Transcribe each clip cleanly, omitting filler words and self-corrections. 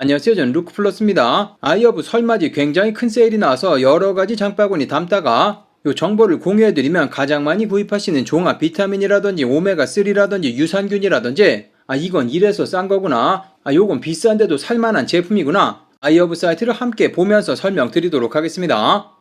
안녕하세요. 저는 루크플러스입니다. 아이허브 설맞이 굉장히 큰 세일이 나와서 여러가지 장바구니 담다가 요 정보를 공유해드리면 가장 많이 구입하시는 종합 비타민이라든지 오메가3라든지 유산균이라든지 이건 이래서 싼 거구나, 요건 비싼데도 살만한 제품이구나, 아이허브 사이트를 함께 보면서 설명드리도록 하겠습니다.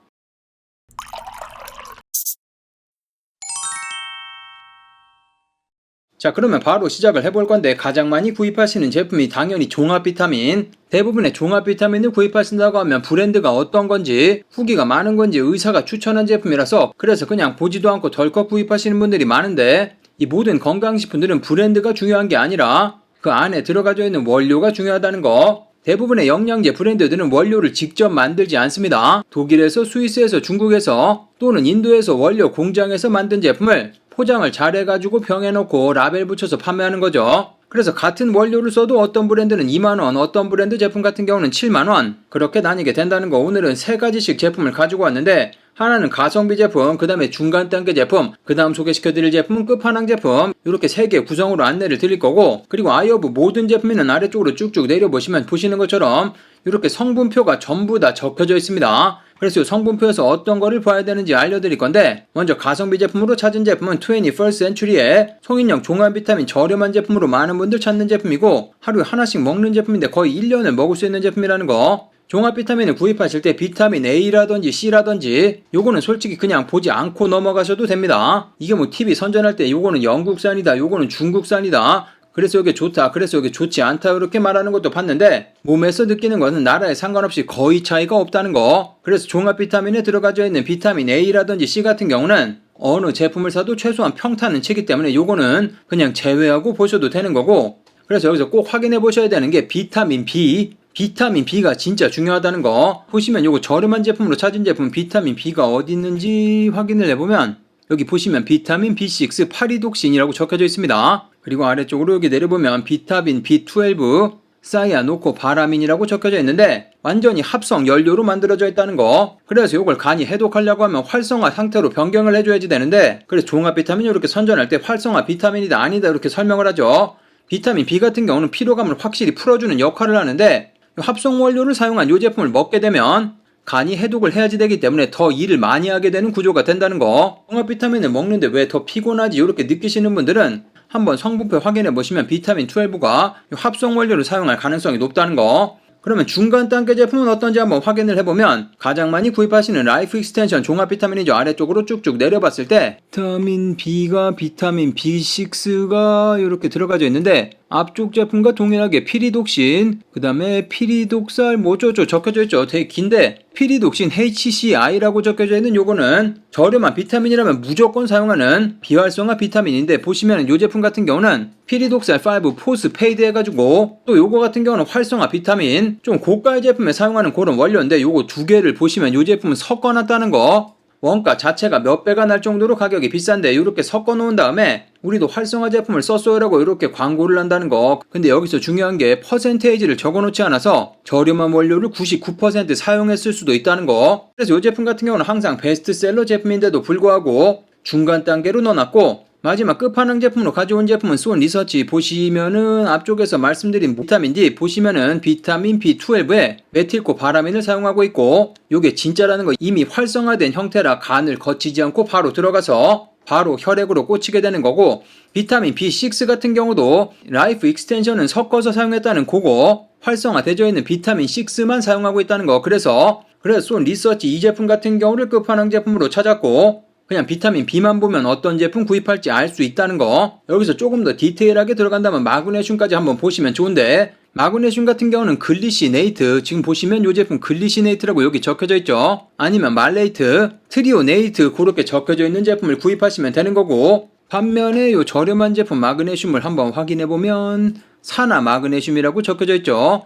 자, 그러면 바로 시작을 해볼 건데, 가장 많이 구입하시는 제품이 당연히 종합 비타민. 대부분의 종합 비타민을 구입하신다고 하면 브랜드가 어떤 건지, 후기가 많은 건지 의사가 추천한 제품이라서 그래서 그냥 보지도 않고 덜컥 구입하시는 분들이 많은데, 이 모든 건강식품들은 브랜드가 중요한 게 아니라 그 안에 들어가져 있는 원료가 중요하다는 거. 대부분의 영양제 브랜드들은 원료를 직접 만들지 않습니다. 독일에서, 스위스에서, 중국에서 또는 인도에서 원료 공장에서 만든 제품을 포장을 잘 해가지고 병에 넣고 라벨 붙여서 판매하는 거죠. 그래서 같은 원료를 써도 어떤 브랜드는 2만원, 어떤 브랜드 제품 같은 경우는 7만원, 그렇게 나뉘게 된다는 거. 오늘은 3가지씩 제품을 가지고 왔는데, 하나는 가성비 제품, 그 다음에 중간 단계 제품, 그 다음 소개시켜드릴 제품은 끝판왕 제품, 이렇게 3개 구성으로 안내를 드릴 거고, 그리고 아이허브 모든 제품에는 아래쪽으로 쭉쭉 내려보시면 보시는 것처럼 이렇게 성분표가 전부 다 적혀져 있습니다. 그래서 성분표에서 어떤 거를 봐야 되는지 알려드릴 건데, 먼저 가성비 제품으로 찾은 제품은 21st Century의 송인형 종합 비타민 저렴한 제품으로 많은 분들 찾는 제품이고, 하루에 하나씩 먹는 제품인데 거의 1년을 먹을 수 있는 제품이라는 거. 종합 비타민을 구입하실 때 비타민 A라든지 C라든지 요거는 솔직히 그냥 보지 않고 넘어가셔도 됩니다. 이게 뭐 TV 선전할 때 요거는 영국산이다, 요거는 중국산이다, 그래서 이게 좋다, 그래서 이게 좋지 않다, 이렇게 말하는 것도 봤는데, 몸에서 느끼는 것은 나라에 상관없이 거의 차이가 없다는 거. 그래서 종합 비타민에 들어가져 있는 비타민 A라든지 C 같은 경우는 어느 제품을 사도 최소한 평타는 치기 때문에 요거는 그냥 제외하고 보셔도 되는 거고, 그래서 여기서 꼭 확인해 보셔야 되는 게 비타민 B. 비타민 B가 진짜 중요하다는 거. 보시면 요거 저렴한 제품으로 찾은 제품 비타민 B가 어디 있는지 확인을 해보면, 여기 보시면 비타민 B6 파리독신이라고 적혀져 있습니다. 그리고 아래쪽으로 여기 내려보면 비타민 B12 사이아노코바라민이라고 적혀져 있는데, 완전히 합성 연료로 만들어져 있다는 거. 그래서 이걸 간이 해독하려고 하면 활성화 상태로 변경을 해줘야지 되는데, 그래서 종합 비타민이 이렇게 선전할 때 활성화 비타민이다 아니다 이렇게 설명을 하죠. 비타민 B 같은 경우는 피로감을 확실히 풀어주는 역할을 하는데, 합성 원료를 사용한 이 제품을 먹게 되면 간이 해독을 해야지 되기 때문에 더 일을 많이 하게 되는 구조가 된다는 거. 종합 비타민을 먹는데 왜 더 피곤하지 이렇게 느끼시는 분들은 한번 성분표 확인해 보시면 비타민 12가 합성 원료를 사용할 가능성이 높다는 거. 그러면 중간 단계 제품은 어떤지 한번 확인을 해보면, 가장 많이 구입하시는 라이프 익스텐션 종합 비타민이죠. 아래쪽으로 쭉쭉 내려봤을 때 비타민 B가 비타민 B6가 이렇게 들어가져 있는데, 앞쪽 제품과 동일하게 피리독신, 그 다음에 피리독살 뭐 어쩌고 적혀져 있죠. 되게 긴데 피리독신 HCI라고 적혀져 있는 요거는 저렴한 비타민이라면 무조건 사용하는 비활성화 비타민인데, 보시면 요 제품 같은 경우는 피리독살 5 포스페이드 해가지고, 또 요거 같은 경우는 활성화 비타민, 좀 고가의 제품에 사용하는 그런 원료인데, 요거 두 개를 보시면 요 제품은 섞어놨다는 거. 원가 자체가 몇 배가 날 정도로 가격이 비싼데 이렇게 섞어 놓은 다음에 우리도 활성화 제품을 썼어요라고 이렇게 광고를 한다는 거. 근데 여기서 중요한 게 퍼센테이지를 적어 놓지 않아서 저렴한 원료를 99% 사용했을 수도 있다는 거. 그래서 이 제품 같은 경우는 항상 베스트셀러 제품인데도 불구하고 중간 단계로 넣어놨고, 마지막 끝판왕 제품으로 가져온 제품은 스원 리서치. 보시면은 앞쪽에서 말씀드린 비타민 D 보시면은 비타민 B12에 메틸코바라민을 사용하고 있고, 요게 진짜라는 거. 이미 활성화된 형태라 간을 거치지 않고 바로 들어가서 바로 혈액으로 꽂히게 되는 거고, 비타민 B6 같은 경우도 라이프 익스텐션은 섞어서 사용했다는 거고, 활성화되어 있는 비타민 6만 사용하고 있다는 거. 그래서 스원 리서치 이 제품 같은 경우를 끝판왕 제품으로 찾았고, 그냥 비타민 B만 보면 어떤 제품 구입할지 알 수 있다는 거. 여기서 조금 더 디테일하게 들어간다면 마그네슘까지 한번 보시면 좋은데, 마그네슘 같은 경우는 글리시네이트, 지금 보시면 이 제품 글리시네이트라고 여기 적혀져 있죠. 아니면 말레이트, 트리오네이트 그렇게 적혀져 있는 제품을 구입하시면 되는 거고, 반면에 이 저렴한 제품 마그네슘을 한번 확인해 보면 산화 마그네슘이라고 적혀져 있죠.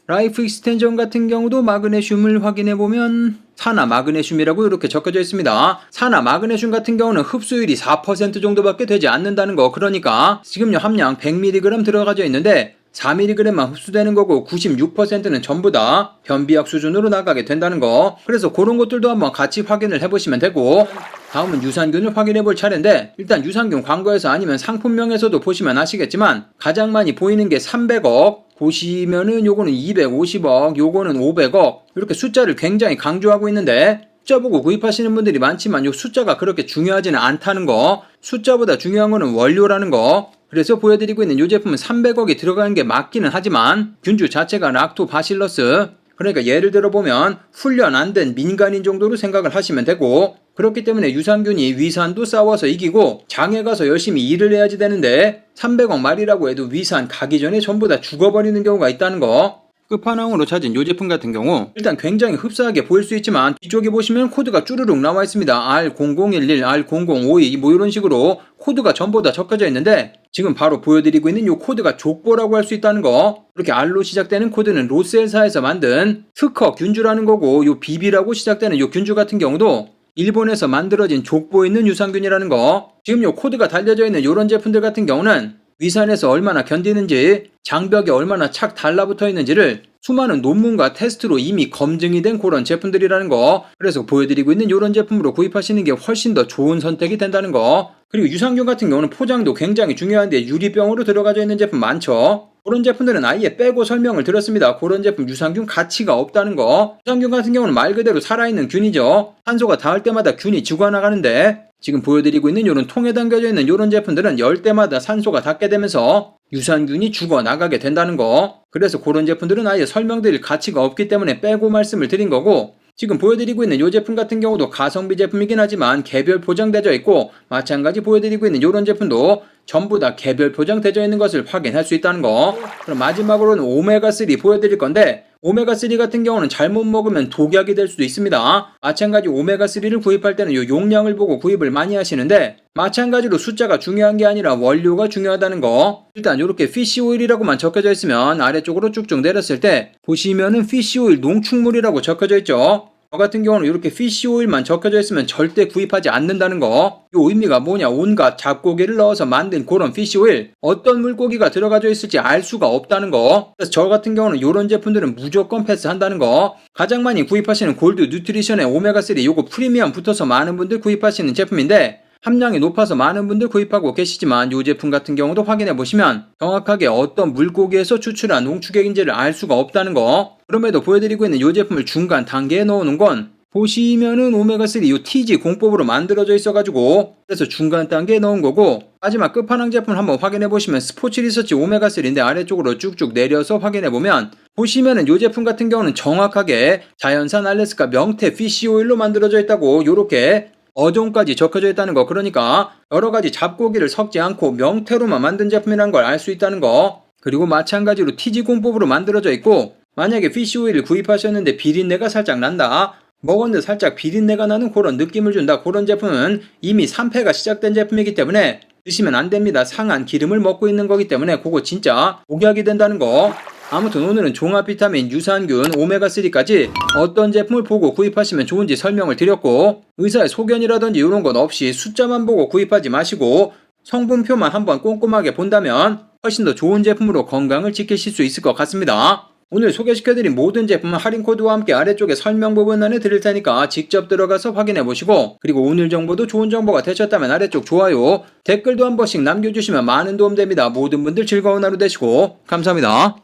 라이프 익스텐션 같은 경우도 마그네슘을 확인해보면 산화 마그네슘이라고 이렇게 적혀져 있습니다. 산화 마그네슘 같은 경우는 흡수율이 4% 정도밖에 되지 않는다는 거. 그러니까 지금요 함량 100mg 들어가져 있는데 4mg만 흡수되는 거고 96%는 전부 다 변비약 수준으로 나가게 된다는 거. 그래서 그런 것들도 한번 같이 확인을 해보시면 되고, 다음은 유산균을 확인해 볼 차례인데, 일단 유산균 광고에서 아니면 상품명에서도 보시면 아시겠지만 가장 많이 보이는 게 300억, 보시면은 요거는 250억, 요거는 500억, 이렇게 숫자를 굉장히 강조하고 있는데, 숫자 보고 구입하시는 분들이 많지만 요 숫자가 그렇게 중요하지는 않다는 거, 숫자보다 중요한 거는 원료라는 거. 그래서 보여드리고 있는 이 제품은 300억이 들어가는 게 맞기는 하지만 균주 자체가 락토바실러스, 그러니까 예를 들어 보면 훈련 안 된 민간인 정도로 생각을 하시면 되고, 그렇기 때문에 유산균이 위산도 싸워서 이기고 장에 가서 열심히 일을 해야지 되는데 300억 말이라고 해도 위산 가기 전에 전부 다 죽어버리는 경우가 있다는 거. 끝판왕으로 찾은 이 제품 같은 경우 일단 굉장히 흡사하게 보일 수 있지만 뒤쪽에 보시면 코드가 쭈르륵 나와 있습니다. R0011, R0052 뭐 이런 식으로 코드가 전부 다 적혀져 있는데, 지금 바로 보여드리고 있는 이 코드가 족보라고 할 수 있다는 거. 이렇게 R로 시작되는 코드는 로셀사에서 만든 특허 균주라는 거고, 요 BB라고 시작되는 요 균주 같은 경우도 일본에서 만들어진 족보 있는 유산균이라는 거. 지금 요 코드가 달려져 있는 요런 제품들 같은 경우는 위산에서 얼마나 견디는지, 장벽에 얼마나 착 달라붙어 있는지를 수많은 논문과 테스트로 이미 검증이 된 그런 제품들이라는 거. 그래서 보여드리고 있는 이런 제품으로 구입하시는 게 훨씬 더 좋은 선택이 된다는 거. 그리고 유산균 같은 경우는 포장도 굉장히 중요한데 유리병으로 들어가져 있는 제품 많죠. 그런 제품들은 아예 빼고 설명을 드렸습니다. 그런 제품 유산균 가치가 없다는 거. 유산균 같은 경우는 말 그대로 살아있는 균이죠. 산소가 닿을 때마다 균이 죽어나가는데, 지금 보여드리고 있는 이런 통에 담겨져 있는 이런 제품들은 열 때마다 산소가 닿게 되면서 유산균이 죽어나가게 된다는 거. 그래서 그런 제품들은 아예 설명드릴 가치가 없기 때문에 빼고 말씀을 드린 거고, 지금 보여드리고 있는 이 제품 같은 경우도 가성비 제품이긴 하지만 개별 포장되어 있고, 마찬가지 보여드리고 있는 이런 제품도 전부 다 개별 포장되어 있는 것을 확인할 수 있다는 거. 그럼 마지막으로는 오메가3 보여드릴 건데, 오메가3 같은 경우는 잘못 먹으면 독약이 될 수도 있습니다. 마찬가지 오메가3를 구입할 때는 이 용량을 보고 구입을 많이 하시는데, 마찬가지로 숫자가 중요한 게 아니라 원료가 중요하다는 거. 일단 이렇게 피쉬오일이라고만 적혀져 있으면 아래쪽으로 쭉쭉 내렸을 때 보시면은 피쉬오일 농축물이라고 적혀져 있죠. 저 같은 경우는 이렇게 피쉬오일만 적혀져 있으면 절대 구입하지 않는다는 거. 이 의미가 뭐냐, 온갖 잡고기를 넣어서 만든 그런 피쉬오일, 어떤 물고기가 들어가져 있을지 알 수가 없다는 거. 그래서 저 같은 경우는 이런 제품들은 무조건 패스한다는 거. 가장 많이 구입하시는 골드 뉴트리션의 오메가3 요거 프리미엄 붙어서 많은 분들 구입하시는 제품인데, 함량이 높아서 많은 분들 구입하고 계시지만 이 제품 같은 경우도 확인해 보시면 정확하게 어떤 물고기에서 추출한 농축액인지를 알 수가 없다는 거. 그럼에도 보여드리고 있는 이 제품을 중간 단계에 넣어놓은 건 보시면은 오메가3 이 TG 공법으로 만들어져 있어가지고, 그래서 중간 단계에 넣은 거고, 마지막 끝판왕 제품을 한번 확인해 보시면 스포츠 리서치 오메가3인데 아래쪽으로 쭉쭉 내려서 확인해 보면 보시면은 이 제품 같은 경우는 정확하게 자연산 알래스카 명태 피쉬오일로 만들어져 있다고 요렇게 어종까지 적혀져 있다는 거. 그러니까 여러가지 잡고기를 섞지 않고 명태로만 만든 제품이라는 걸 알 수 있다는 거. 그리고 마찬가지로 TG 공법으로 만들어져 있고, 만약에 피쉬오일을 구입하셨는데 비린내가 살짝 난다, 먹었는데 살짝 비린내가 나는 그런 느낌을 준다, 그런 제품은 이미 산패가 시작된 제품이기 때문에 드시면 안 됩니다. 상한 기름을 먹고 있는 거기 때문에 그거 진짜 독약이 된다는 거. 아무튼 오늘은 종합 비타민, 유산균, 오메가3까지 어떤 제품을 보고 구입하시면 좋은지 설명을 드렸고, 의사의 소견이라든지 이런 건 없이 숫자만 보고 구입하지 마시고 성분표만 한번 꼼꼼하게 본다면 훨씬 더 좋은 제품으로 건강을 지키실 수 있을 것 같습니다. 오늘 소개시켜드린 모든 제품은 할인코드와 함께 아래쪽에 설명 부분란에 드릴 테니까 직접 들어가서 확인해보시고, 그리고 오늘 정보도 좋은 정보가 되셨다면 아래쪽 좋아요, 댓글도 한 번씩 남겨주시면 많은 도움 됩니다. 모든 분들 즐거운 하루 되시고 감사합니다.